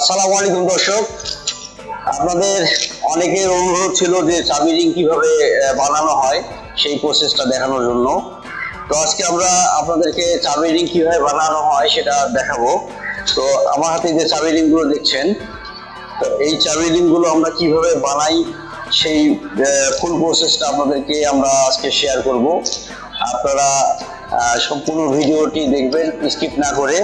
আসসালামু আলাইকুম দর্শক, আপনাদের অনেকের অনুরোধ ছিল যে চাবি রিং কিভাবে বানানো হয় সেই প্রসেসটা দেখানোর জন্য। তো আজকে আমরা আপনাদেরকে চাবি রিং কিভাবে বানানো হয় সেটা দেখাবো। তো আমার হাতে যে চাবি রিং গুলো দেখছেন, তো এই চাবি রিং গুলো আমরা কিভাবে বানাই সেই ফুল প্রসেসটা আপনাদেরকে আমরা আজকে শেয়ার করব। আপনারা সম্পূর্ণ ভিডিওটি দেখবেন স্কিপ না করে,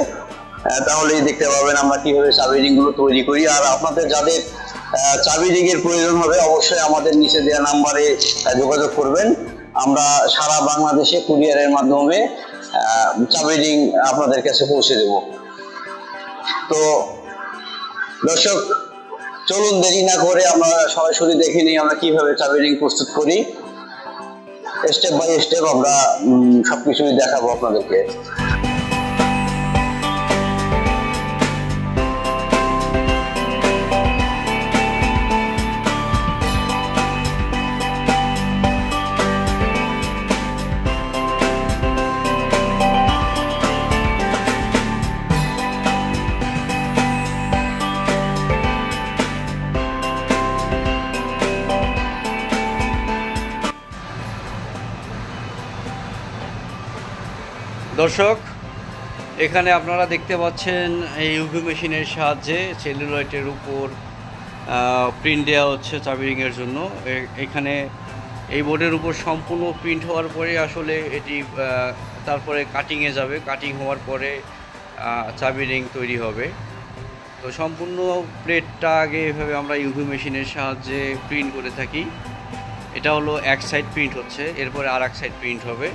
তাহলেই দেখতে পাবেন আমরা কিভাবে চাবি রিং গুলো তৈরি করি। আর আপনাদের যাদের চাবি রিং এর প্রয়োজন হবে অবশ্যই আমাদের নিচে দেওয়া নাম্বারে যোগাযোগ করবেন। আমরা সারা বাংলাদেশে কুরিয়ারের মাধ্যমে চাবি রিং আপনাদের কাছে পৌঁছে দেব। তো দর্শক, চলুন দেরি না করে আমরা সরাসরি দেখে নিই আমরা কিভাবে চাবি রিং প্রস্তুত করি। স্টেপ বাই স্টেপ আমরা সবকিছুই দেখাবো আপনাদেরকে। দর্শক, এখানে আপনারা দেখতে পাচ্ছেন এই ইউভি মেশিনের সাহায্যে সেলুলয়েটের উপর প্রিন্ট দেওয়া হচ্ছে চাবি রিংয়ের জন্য। এখানে এই বোর্ডের উপর সম্পূর্ণ প্রিন্ট হওয়ার পরে আসলে এটি তারপরে কাটিংয়ে যাবে। কাটিং হওয়ার পরে চাবি রিং তৈরি হবে। তো সম্পূর্ণ প্লেটটা আগে এভাবে আমরা ইউভি মেশিনের সাহায্যে প্রিন্ট করে থাকি। এটা হলো এক সাইড প্রিন্ট হচ্ছে, এরপরে আর এক সাইড প্রিন্ট হবে।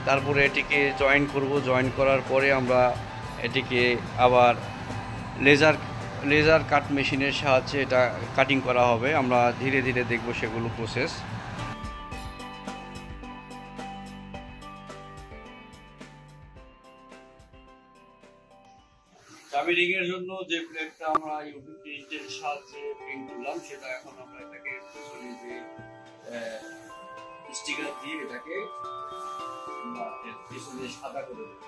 তারপরে এটিকে জয়েন করব। জয়েন করার পরে আমরা এটিকে আবার লেজার কাট মেশিনের সাহায্যে এটা কাটিং করা হবে। আমরা ধীরে ধীরে দেখব সেগুলো প্রসেস। চাবি রিংয়ের জন্য যে প্লেটটা আমরা ইউভি প্রিন্টের সাহায্যে প্রিন্ট করলাম, সেটা এখন আমরা এটাকে যে স্টিকার দিয়ে এটাকে সাদা করে দেবো।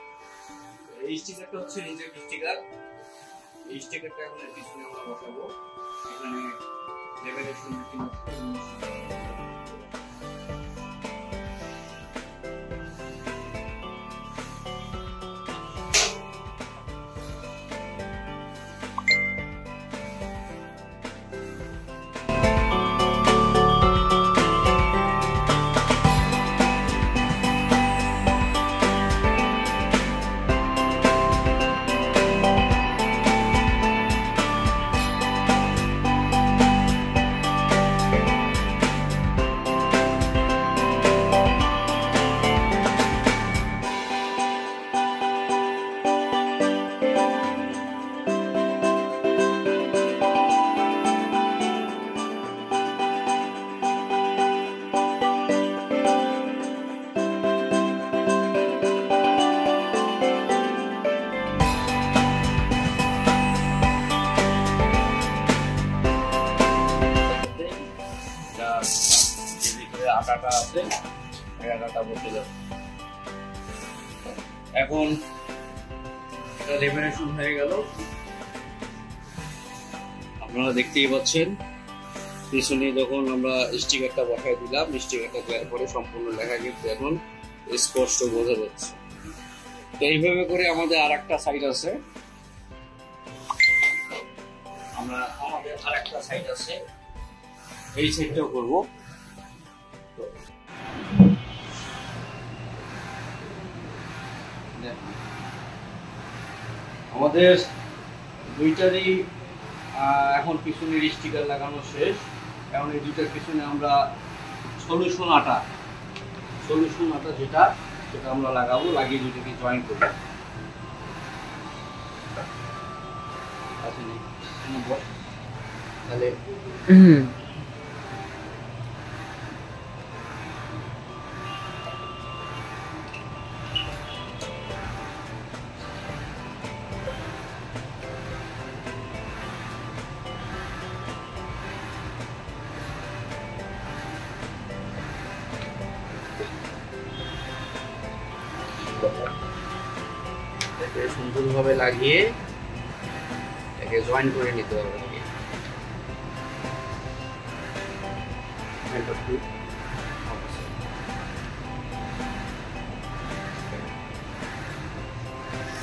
এই স্টিকারটা হচ্ছে নিজের স্টিকার। এই স্টিকারটা এখন পিছনে আমরা বসাবো। এখানে লেভেলেশন আটাটা আছে, আটাটা বসে যাবে। এখন এটা লেমিনেশন হয়ে গেল, আপনারা দেখতেই পাচ্ছেন। পিছনে যখন আমরা স্টিকারটা বসাই দিলাম, স্টিকারটা দেওয়ার পরে সম্পূর্ণ লেখা কিন্তু এখন স্পষ্ট বোঝা যাচ্ছে। তো এইভাবে করে আমাদের আর একটা সাইড আছে, এই সাইডটাও করবো। আমাদের দুইটারই এখন পিছনের স্টিকার লাগানো শেষ। এখন এই দুইটার পিছনে আমরা সলিউশন আটা যেটা সেটা আমরা লাগাবো। লাগিয়ে দুইটাকে জয়েন করবো। তাহলে সুন্দরভাবে লাগিয়ে এটাকে জয়েন করে নিতে হবে আর কি।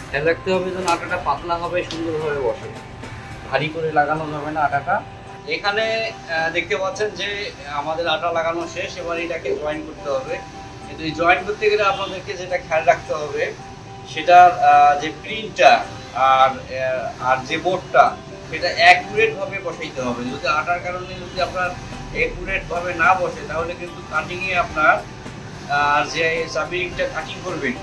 খেয়াল রাখতে হবে যেন আটাটা পাতলা হবে, সুন্দরভাবে বসে, ভারী করে লাগানো যাবে না আটাটা। এখানে দেখতে পাচ্ছেন যে আমাদের আটা লাগানো শেষ, এবার এটাকে জয়েন করতে হবে। কিন্তু এই জয়েন করতে গেলে আপনাদেরকে যেটা খেয়াল রাখতে হবে, সেটার যে প্রিন্টটা আর যে বোর্ডটা, সেটা অ্যাকুরেট ভাবে বসাইতে হবে। যদি আটার কারণে যদি আপনার অ্যাকুরেট ভাবে না বসে, তাহলে কিন্তু কাটিংয়ে আপনার যে চাবি রিংটা কাটিং করবেন,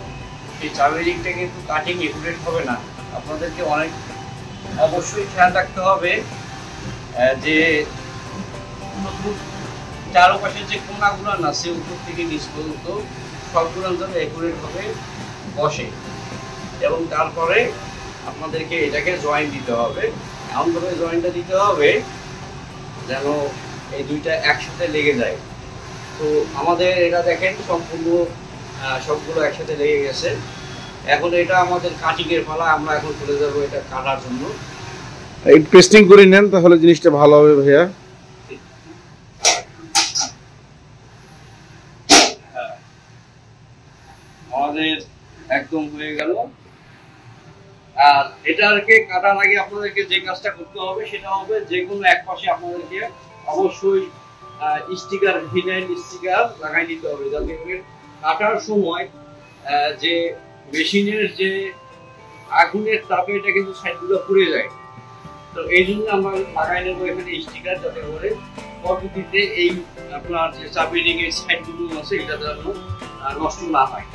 সেই চাবি রিংটা কিন্তু কাটিং অ্যাকুরেট হবে না। আপনাদেরকে অবশ্যই খেয়াল রাখতে হবে যে চারপাশের যে কোনাগুলো না, সে উপর থেকে নিচ পর্যন্ত সবগুলো যেন অ্যাকুরেট ভাবে বসে। এবং তারপরে আপনাদেরকে এটাকে জয়েন দিতে হবে, এমনভাবে জয়েনটা দিতে হবে যেন এই দুইটা একসাথে লেগে যায়। তো আমাদের এটা দেখেন সম্পূর্ণ সবগুলো একসাথে লেগে গেছে। এখন এটা আমাদের কাটিংয়ের পালা, আমরা এখন চলে যাব এটা কাটার জন্য। এই পেস্টিং করে নেন তাহলে জিনিসটা ভালো হবে ভাইয়া। আমাদের একদম হয়ে গেল। আর এটাকে কাটার আগে আপনাদেরকে যে কাজটা করতে হবে সেটা হবে, যে কোনো এক পাশে আপনাদেরকে অবশ্যই স্টিকার, ভিনাইল স্টিকার লাগাই নিতে হবে, যাতে করে কাটার সময় যে মেশিনের যে আগুনের তাপে এটা কিন্তু সাইডগুলো পুড়ে যায়। তো এই জন্য আমরা লাগাই নেবো এখানে স্টিকার, যাতে করে পরবর্তীতে এই আপনার যে চাবি রিং এর সাইডগুলো আছে এটা যেন নষ্ট না হয়।